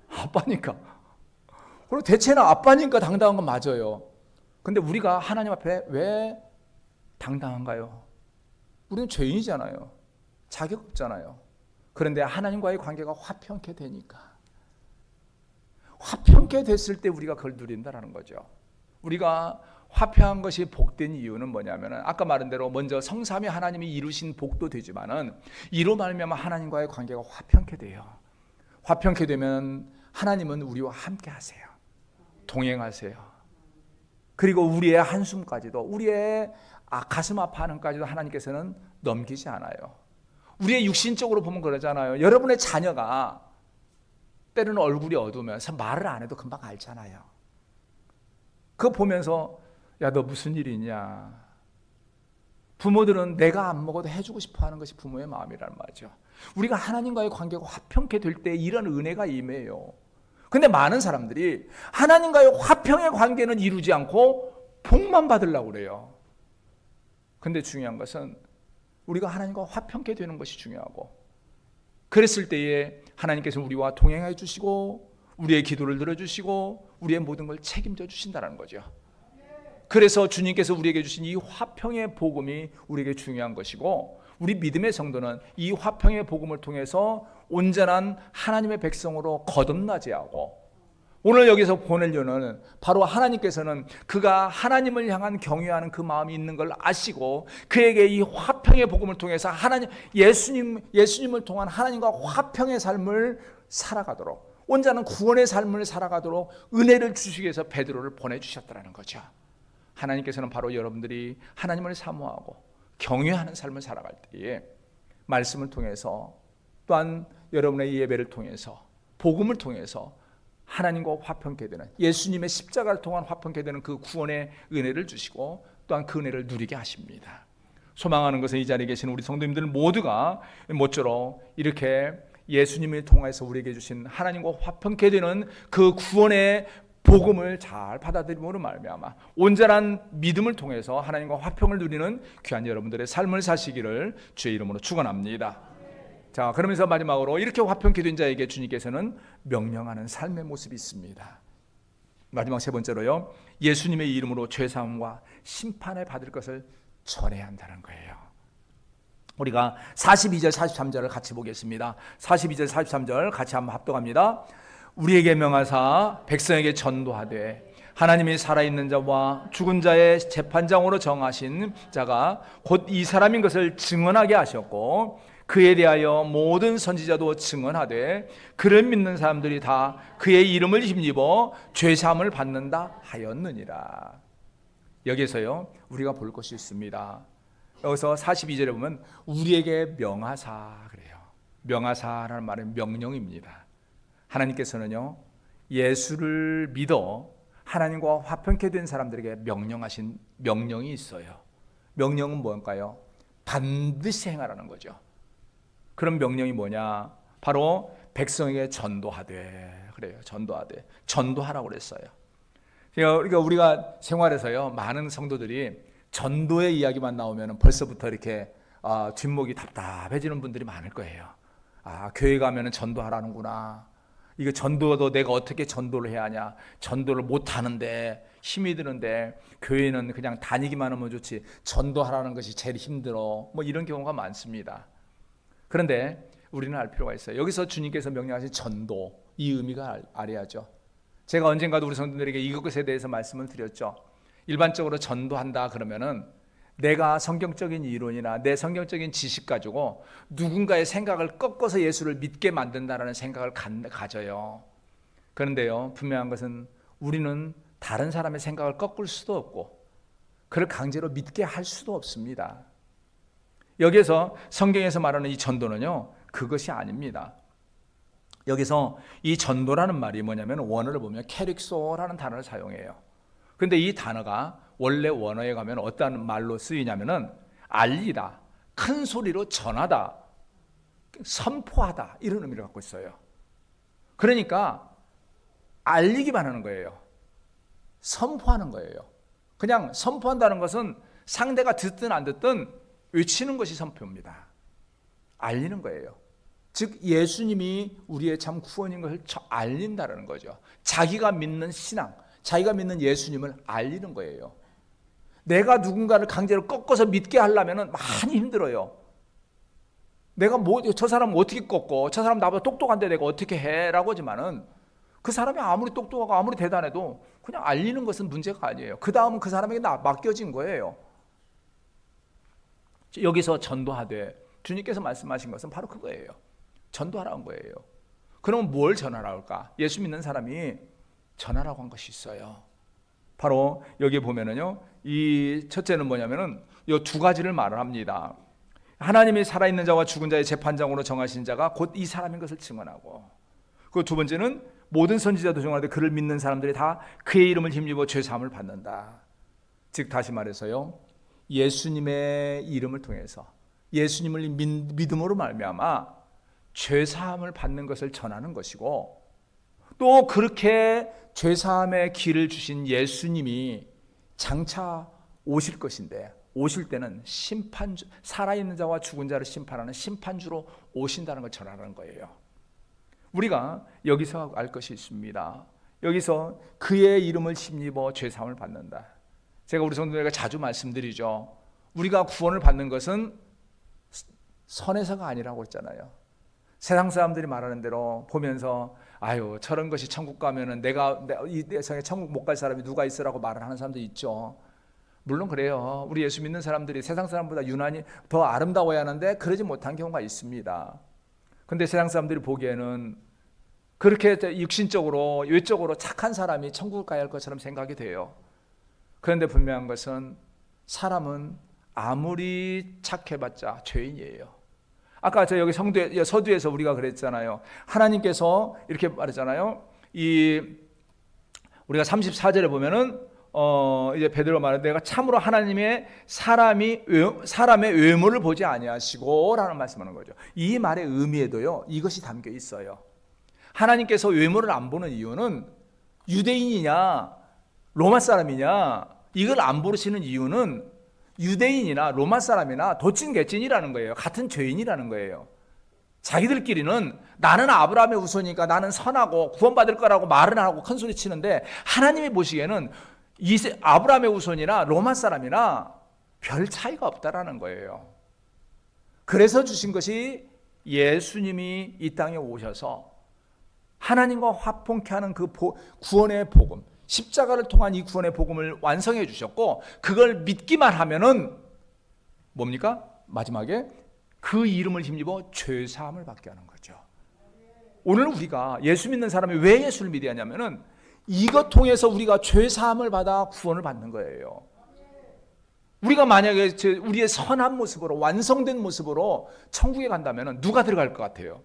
아빠니까. 그리고 대체는 아빠니까 당당한 건 맞아요. 근데 우리가 하나님 앞에 왜 당당한가요? 우리는 죄인이잖아요. 자격 없잖아요. 그런데 하나님과의 관계가 화평케 되니까, 화평케 됐을 때 우리가 그걸 누린다는 거죠. 우리가 화평한 것이 복된 이유는 뭐냐면 아까 말한 대로 먼저 성삼위 하나님이 이루신 복도 되지만은 이로 말미암아 하나님과의 관계가 화평케 돼요. 화평케 되면 하나님은 우리와 함께 하세요. 동행하세요. 그리고 우리의 한숨까지도, 우리의 가슴 아파하는까지도 하나님께서는 넘기지 않아요. 우리의 육신적으로 보면 그러잖아요. 여러분의 자녀가 때로는 얼굴이 어두우면서 말을 안 해도 금방 알잖아요. 그거 보면서 야 너 무슨 일이 있냐. 부모들은 내가 안 먹어도 해주고 싶어하는 것이 부모의 마음이란 말이죠. 우리가 하나님과의 관계가 화평케 될 때 이런 은혜가 임해요. 근데 많은 사람들이 하나님과의 화평의 관계는 이루지 않고 복만 받으려고 그래요. 근데 중요한 것은 우리가 하나님과 화평케 되는 것이 중요하고, 그랬을 때에 하나님께서 우리와 동행해 주시고 우리의 기도를 들어주시고 우리의 모든 걸 책임져 주신다는 거죠. 그래서 주님께서 우리에게 주신 이 화평의 복음이 우리에게 중요한 것이고, 우리 믿음의 성도는 이 화평의 복음을 통해서 온전한 하나님의 백성으로 거듭나게 하고, 오늘 여기서 보낼 이유는 바로 하나님께서는 그가 하나님을 향한 경외하는 그 마음이 있는 걸 아시고 그에게 이 화평의 복음을 통해서 예수님을 통한 하나님과 화평의 삶을 살아가도록, 온전한 구원의 삶을 살아가도록 은혜를 주시기 위해서 베드로를 보내주셨다는 거죠. 하나님께서는 바로 여러분들이 하나님을 사모하고 경외하는 삶을 살아갈 때에 말씀을 통해서 또한 여러분의 예배를 통해서 복음을 통해서 하나님과 화평케 되는 예수님의 십자가를 통한 화평케 되는 그 구원의 은혜를 주시고 또한 그 은혜를 누리게 하십니다. 소망하는 것은 이 자리에 계신 우리 성도님들 모두가 모쪼록 이렇게 예수님을 통해서 우리에게 주신 하나님과 화평케 되는 그 구원의 복음을 잘 받아들임으로 말미암아 온전한 믿음을 통해서 하나님과 화평을 누리는 귀한 여러분들의 삶을 사시기를 주의 이름으로 축원합니다. 자, 그러면서 마지막으로 이렇게 화평케 된 자에게 주님께서는 명령하는 삶의 모습이 있습니다. 마지막 세 번째로요, 예수님의 이름으로 죄사함과 심판을 받을 것을 전해야 한다는 거예요. 우리가 42절 43절을 같이 보겠습니다. 42절 43절 같이 한번 합독합니다. 우리에게 명하사 백성에게 전도하되 하나님이 살아있는 자와 죽은 자의 재판장으로 정하신 자가 곧 이 사람인 것을 증언하게 하셨고 그에 대하여 모든 선지자도 증언하되 그를 믿는 사람들이 다 그의 이름을 힘입어 죄사함을 받는다 하였느니라. 여기서요 우리가 볼 것이 있습니다. 여기서 42절에 보면 우리에게 명하사 그래요. 명하사라는 말은 명령입니다. 하나님께서는요 예수를 믿어 하나님과 화평케 된 사람들에게 명령하신 명령이 있어요. 명령은 뭘까요? 반드시 행하라는 거죠. 그런 명령이 뭐냐? 바로 백성에게 전도하되 그래요. 전도하라고 그랬어요. 그러니까 우리가 생활에서요 많은 성도들이 전도의 이야기만 나오면 벌써부터 이렇게 뒷목이 답답해지는 분들이 많을 거예요. 교회 가면 전도하라는구나. 이거 전도도 내가 어떻게 전도를 해야 하냐? 전도를 못 하는데 힘이 드는데 교회는 그냥 다니기만 하면 좋지 전도하라는 것이 제일 힘들어. 뭐 이런 경우가 많습니다. 그런데 우리는 알 필요가 있어요. 여기서 주님께서 명령하신 전도, 이 의미가 알아야죠. 제가 언젠가도 우리 성도들에게 이것에 대해서 말씀을 드렸죠. 일반적으로 전도한다 그러면은 내가 성경적인 이론이나 내 성경적인 지식 가지고 누군가의 생각을 꺾어서 예수를 믿게 만든다라는 생각을 가져요. 그런데요, 분명한 것은 우리는 다른 사람의 생각을 꺾을 수도 없고 그를 강제로 믿게 할 수도 없습니다. 여기에서 성경에서 말하는 이 전도는요, 그것이 아닙니다. 여기서 이 전도라는 말이 뭐냐면 원어를 보면 캐릭소라는 단어를 사용해요. 그런데 이 단어가 원래 원어에 가면 어떤 말로 쓰이냐면은 알리다, 큰 소리로 전하다, 선포하다 이런 의미를 갖고 있어요. 그러니까 알리기만 하는 거예요. 선포하는 거예요. 그냥 선포한다는 것은 상대가 듣든 안 듣든 외치는 것이 선포입니다. 알리는 거예요. 즉 예수님이 우리의 참 구원인 것을 알린다는 거죠. 자기가 믿는 신앙, 자기가 믿는 예수님을 알리는 거예요. 내가 누군가를 강제로 꺾어서 믿게 하려면 많이 힘들어요. 내가 저 사람 어떻게 꺾어? 저 사람 나보다 똑똑한데 내가 어떻게 해? 라고 하지만은 그 사람이 아무리 똑똑하고 아무리 대단해도 그냥 알리는 것은 문제가 아니에요. 그 다음은 그 사람에게 맡겨진 거예요. 여기서 전도하되 주님께서 말씀하신 것은 바로 그거예요. 전도하라는 거예요. 그럼 뭘 전하라고 할까? 예수 믿는 사람이 전하라고 한 것이 있어요. 바로 여기 보면은요, 이 첫째는 뭐냐면은 이 두 가지를 말을 합니다. 하나님이 살아있는 자와 죽은 자의 재판장으로 정하신 자가 곧 이 사람인 것을 증언하고, 그 두 번째는 모든 선지자도 증언하되 그를 믿는 사람들이 다 그의 이름을 힘입어 죄 사함을 받는다. 즉 다시 말해서요, 예수님의 이름을 통해서 예수님을 믿음으로 말미암아 죄 사함을 받는 것을 전하는 것이고, 또 그렇게 죄사함의 길을 주신 예수님이 장차 오실 것인데 오실 때는 심판주, 살아있는 자와 죽은 자를 심판하는 심판주로 오신다는 걸 전하는 거예요. 우리가 여기서 알 것이 있습니다. 여기서 그의 이름을 힘입어 죄사함을 받는다. 제가 우리 성도들에게 자주 말씀드리죠. 우리가 구원을 받는 것은 선에서가 아니라고 했잖아요. 세상 사람들이 말하는 대로 보면서 아유 저런 것이 천국 가면은 내가 이 세상에 천국 못 갈 사람이 누가 있으라고 말을 하는 사람도 있죠. 물론 그래요. 우리 예수 믿는 사람들이 세상 사람보다 유난히 더 아름다워야 하는데 그러지 못한 경우가 있습니다. 근데 세상 사람들이 보기에는 그렇게 육신적으로 외적으로 착한 사람이 천국 가야 할 것처럼 생각이 돼요. 그런데 분명한 것은 사람은 아무리 착해봤자 죄인이에요. 아까 저 여기 서두에서 우리가 그랬잖아요. 하나님께서 이렇게 말했잖아요. 우리가 34절에 보면은 이제 베드로가 말하는, 내가 참으로 하나님의 사람의 외모를 보지 아니하시고라는 말씀하는 거죠. 이 말의 의미에도요, 이것이 담겨 있어요. 하나님께서 외모를 안 보는 이유는 유대인이냐 로마 사람이냐 이걸 안 보시는 이유는 유대인이나 로마 사람이나 도찐개찐이라는 거예요. 같은 죄인이라는 거예요. 자기들끼리는 나는 아브라함의 후손이니까 나는 선하고 구원받을 거라고 말은 하고 큰 소리 치는데, 하나님이 보시기에는 아브라함의 후손이나 로마 사람이나 별 차이가 없다라는 거예요. 그래서 주신 것이 예수님이 이 땅에 오셔서 하나님과 화평케 하는 그 구원의 복음, 십자가를 통한 이 구원의 복음을 완성해 주셨고, 그걸 믿기만 하면은 뭡니까? 마지막에 그 이름을 힘입어 죄 사함을 받게 하는 거죠. 오늘 우리가 예수 믿는 사람이 왜 예수를 믿어야 하냐면은 이것 통해서 우리가 죄 사함을 받아 구원을 받는 거예요. 우리가 만약에 우리의 선한 모습으로, 완성된 모습으로 천국에 간다면은 누가 들어갈 것 같아요?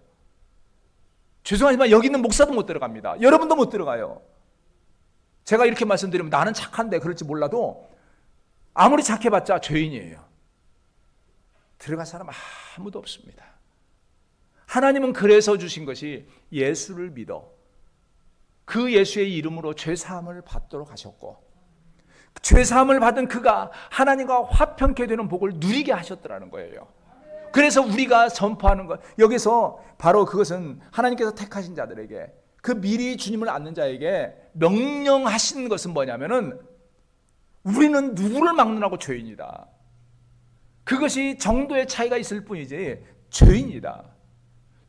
죄송하지만 여기 있는 목사도 못 들어갑니다. 여러분도 못 들어가요. 제가 이렇게 말씀드리면 나는 착한데 그럴지 몰라도 아무리 착해봤자 죄인이에요. 들어갈 사람 아무도 없습니다. 하나님은 그래서 주신 것이 예수를 믿어 그 예수의 이름으로 죄사함을 받도록 하셨고, 죄사함을 받은 그가 하나님과 화평케 되는 복을 누리게 하셨더라는 거예요. 그래서 우리가 선포하는 것, 여기서 바로 그것은 하나님께서 택하신 자들에게, 그 미리 주님을 아는 자에게 명령하신 것은 뭐냐면은 우리는 누구를 막론하고 죄인이다. 그것이 정도의 차이가 있을 뿐이지 죄인이다.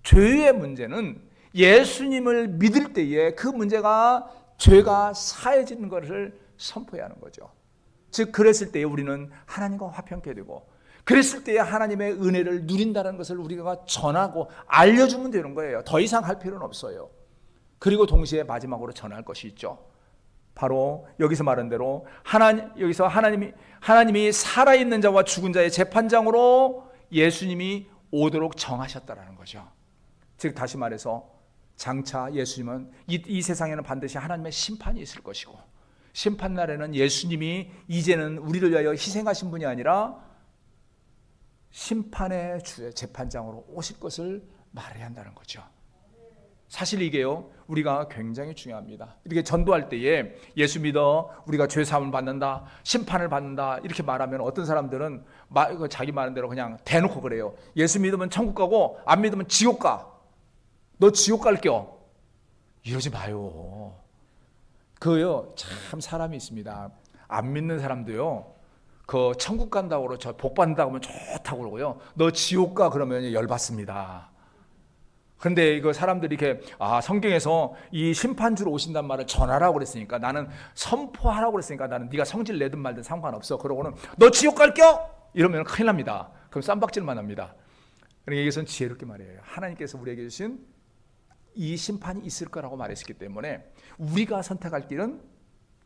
죄의 문제는 예수님을 믿을 때에 그 문제가, 죄가 사해지는 것을 선포해야 하는 거죠. 즉 그랬을 때에 우리는 하나님과 화평케 되고, 그랬을 때에 하나님의 은혜를 누린다는 것을 우리가 전하고 알려주면 되는 거예요. 더 이상 할 필요는 없어요. 그리고 동시에 마지막으로 전할 것이 있죠. 바로 여기서 말한 대로 여기서 하나님이 살아있는 자와 죽은 자의 재판장으로 예수님이 오도록 정하셨다라는 거죠. 즉 다시 말해서 장차 예수님은 이 세상에는 반드시 하나님의 심판이 있을 것이고, 심판날에는 예수님이 이제는 우리를 위하여 희생하신 분이 아니라 심판의 주의 재판장으로 오실 것을 말해야 한다는 거죠. 사실 이게요, 우리가 굉장히 중요합니다. 이렇게 전도할 때에 예수 믿어 우리가 죄 사함을 받는다, 심판을 받는다 이렇게 말하면 어떤 사람들은 자기 말한 대로 그냥 대놓고 그래요. 예수 믿으면 천국 가고 안 믿으면 지옥 가. 너 지옥 갈겨. 이러지 마요. 그요, 참 사람이 있습니다. 안 믿는 사람도요, 그 천국 간다고 그러고 저 복 받는다고 하면 좋다고 그러고요, 너 지옥 가 그러면 열받습니다. 그런데 이거 사람들이 이렇게 성경에서 이 심판주로 오신단 말을 전하라고 그랬으니까, 나는 선포하라고 그랬으니까 나는 네가 성질 내든 말든 상관없어. 그러고는 너 지옥 갈겨? 이러면 큰일 납니다. 그럼 쌈박질만 합니다. 그러니까 이것은 지혜롭게 말이에요. 하나님께서 우리에게 주신 이 심판이 있을 거라고 말했기 때문에 우리가 선택할 길은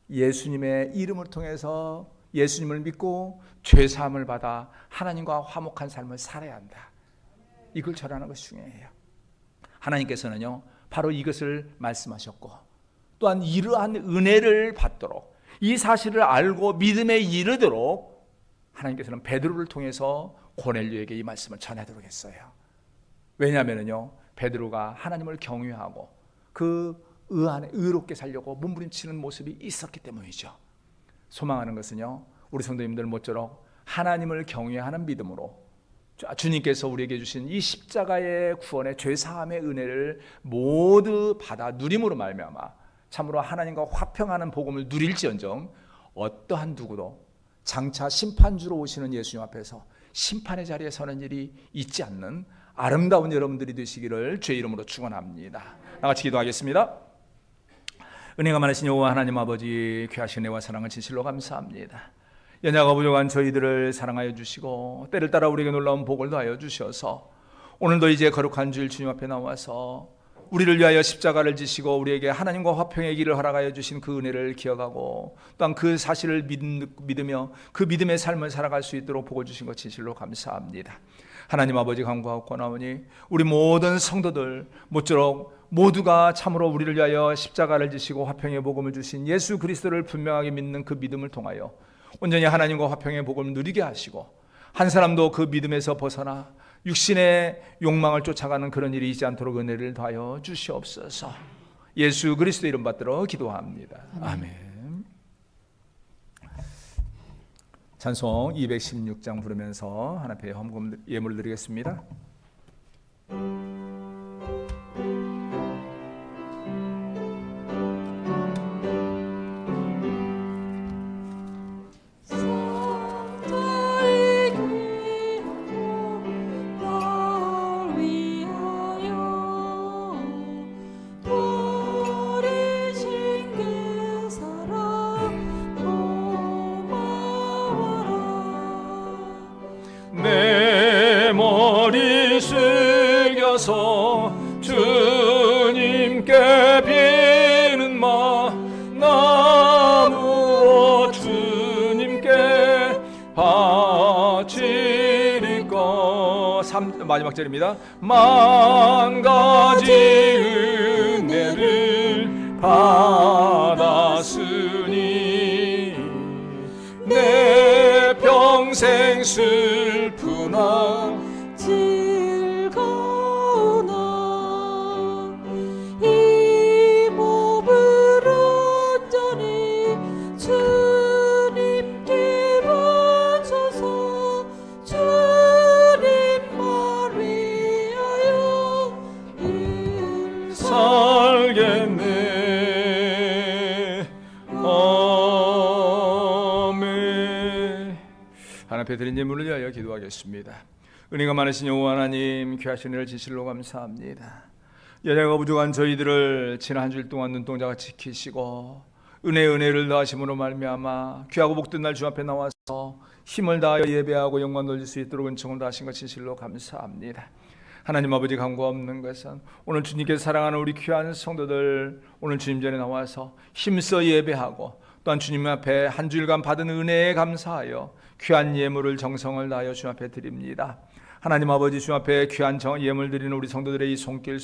예수님의 이름을 통해서 예수님을 믿고 죄사함을 받아 하나님과 화목한 삶을 살아야 한다. 이걸 전하는 것이 중요해요. 하나님께서는요, 바로 이것을 말씀하셨고, 또한 이러한 은혜를 받도록, 이 사실을 알고 믿음에 이르도록 하나님께서는 베드로를 통해서 고넬료에게 이 말씀을 전하도록 했어요. 왜냐하면요, 베드로가 하나님을 경외하고 그 안에 의롭게 살려고 몸부림치는 모습이 있었기 때문이죠. 소망하는 것은요, 우리 성도님들 모쪼록 하나님을 경외하는 믿음으로 주님께서 우리에게 주신 이 십자가의 구원의 죄사함의 은혜를 모두 받아 누림으로 말미암아 참으로 하나님과 화평하는 복음을 누릴지언정 어떠한 누구도 장차 심판주로 오시는 예수님 앞에서 심판의 자리에 서는 일이 있지 않는 아름다운 여러분들이 되시기를 주의 이름으로 축원합니다. 나같이 기도하겠습니다. 은혜가 많으신 여호와 하나님 아버지, 귀하신 은혜와 사랑을 진실로 감사합니다. 연약하고 부족한 저희들을 사랑하여 주시고 때를 따라 우리에게 놀라운 복을 더하여 주셔서 오늘도 이제 거룩한 주일 주님 앞에 나와서 우리를 위하여 십자가를 지시고 우리에게 하나님과 화평의 길을 허락하여 주신 그 은혜를 기억하고 또한 그 사실을 믿으며 그 믿음의 삶을 살아갈 수 있도록 복을 주신 것 진실로 감사합니다. 하나님 아버지 간구하고 권하오니 우리 모든 성도들 모쪼록 모두가 참으로 우리를 위하여 십자가를 지시고 화평의 복음을 주신 예수 그리스도를 분명하게 믿는 그 믿음을 통하여 온전히 하나님과 화평의 복음을 누리게 하시고 한 사람도 그 믿음에서 벗어나 육신의 욕망을 쫓아가는 그런 일이 있지 않도록 은혜를 더하여 주시옵소서. 예수 그리스도 이름 받들어 기도합니다. 아멘. 찬송 216장 부르면서 하나님께 헌금 예물 드리겠습니다. 내 머리 숙여서 주님께 비는 마 나무어 주님께 바치리까. 마지막 절입니다. 만 가지 은혜를 받았으니 내 평생 슬프나 즐거우나 이 몸을 온전히 주님께 바쳐서 주님만 위하여 살겠네. 아멘. 하나님 앞에 드린 예물을 위하여 기도하겠습니다. 은혜가 많으신 여호와 하나님, 귀하신 은혜를 진실로 감사합니다. 연약하고 부족한 저희들을 지난 한 주일 동안 눈동자가 지키시고 은혜를 더하심으로 말미암아 귀하고 복된 날 주 앞에 나와서 힘을 다하여 예배하고 영광 돌릴 수 있도록 은총을 다하신 것 진실로 감사합니다. 하나님 아버지, 간구 없는 것은 오늘 주님께서 사랑하는 우리 귀한 성도들 오늘 주님 전에 나와서 힘써 예배하고 또한 주님 앞에 한 주일간 받은 은혜에 감사하여 귀한 예물을 정성을 다하여 주님 앞에 드립니다. 하나님 아버지, 주님 앞에 귀한 예물 드리는 우리 성도들의 이 손길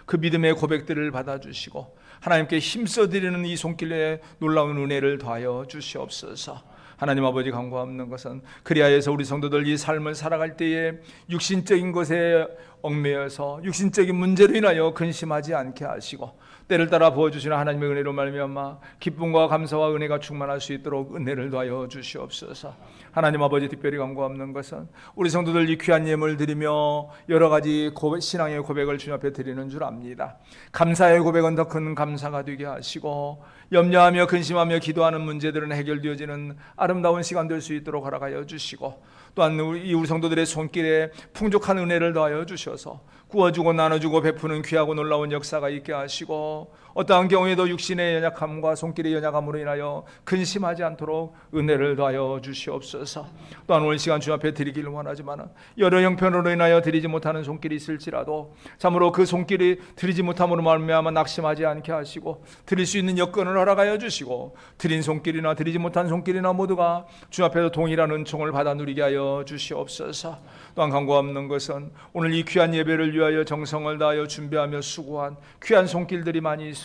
그 믿음의 고백들을 받아주시고 하나님께 힘써 드리는 이 손길에 놀라운 은혜를 더하여 주시옵소서. 하나님 아버지, 간구 없는 것은 그리하여서 우리 성도들 이 삶을 살아갈 때에 육신적인 것에 얽매여서 육신적인 문제로 인하여 근심하지 않게 하시고 때를 따라 부어주시는 하나님의 은혜로 말미암아 기쁨과 감사와 은혜가 충만할 수 있도록 은혜를 더하여 주시옵소서. 하나님 아버지, 특별히 간구 없는 것은 우리 성도들 이 귀한 예물 드리며 여러 가지 신앙의 고백을 주님 앞에 드리는 줄 압니다. 감사의 고백은 더 큰 감사가 되게 하시고 염려하며 근심하며 기도하는 문제들은 해결되어지는 아름다운 시간 될 수 있도록 허락하여 주시고 또한 우리 성도들의 손길에 풍족한 은혜를 더하여 주셔서 구워주고 나눠주고 베푸는 귀하고 놀라운 역사가 있게 하시고 어떠한 경우에도 육신의 연약함과 손길의 연약함으로 인하여 근심하지 않도록 은혜를 더하여 주시옵소서. 또한 오늘 시간 주 앞에 드리기를 원하지만 여러 형편으로 인하여 드리지 못하는 손길이 있을지라도 참으로 그 손길이 드리지 못함으로 말미암아 낙심하지 않게 하시고 드릴 수 있는 여건을 허락하여 주시고 드린 손길이나 드리지 못한 손길이나 모두가 주 앞에서 동일한 은총을 받아 누리게 하여 주시옵소서. 또한 간구 없는 것은 오늘 이 귀한 예배를 위하여 정성을 다하여 준비하며 수고한 귀한 손길들이 많이 있습니다.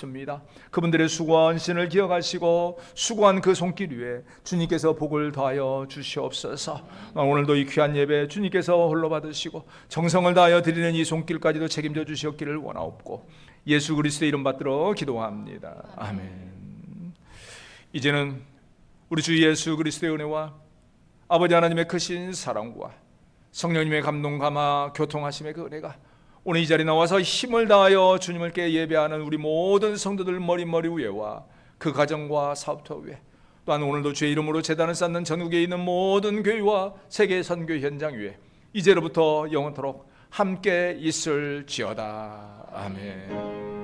그분들의 수고와 헌신을 기억하시고 수고한 그 손길 위에 주님께서 복을 더하여 주시옵소서. 오늘도 이 귀한 예배 주님께서 홀로 받으시고 정성을 다하여 드리는 이 손길까지도 책임져 주시옵기를 원하옵고 예수 그리스도의 이름 받들어 기도합니다. 아멘. 이제는 우리 주 예수 그리스도의 은혜와 아버지 하나님의 크신 사랑과 성령님의 감동 감화 교통하심의 그 은혜가 오늘 이 자리에 나와서 힘을 다하여 주님께 예배하는 우리 모든 성도들 머리 위에와 그 가정과 사업터 위에 또한 오늘도 주의 이름으로 제단을 쌓는 전국에 있는 모든 교회와 세계 선교 현장 위에 이제로부터 영원토록 함께 있을지어다. 아멘.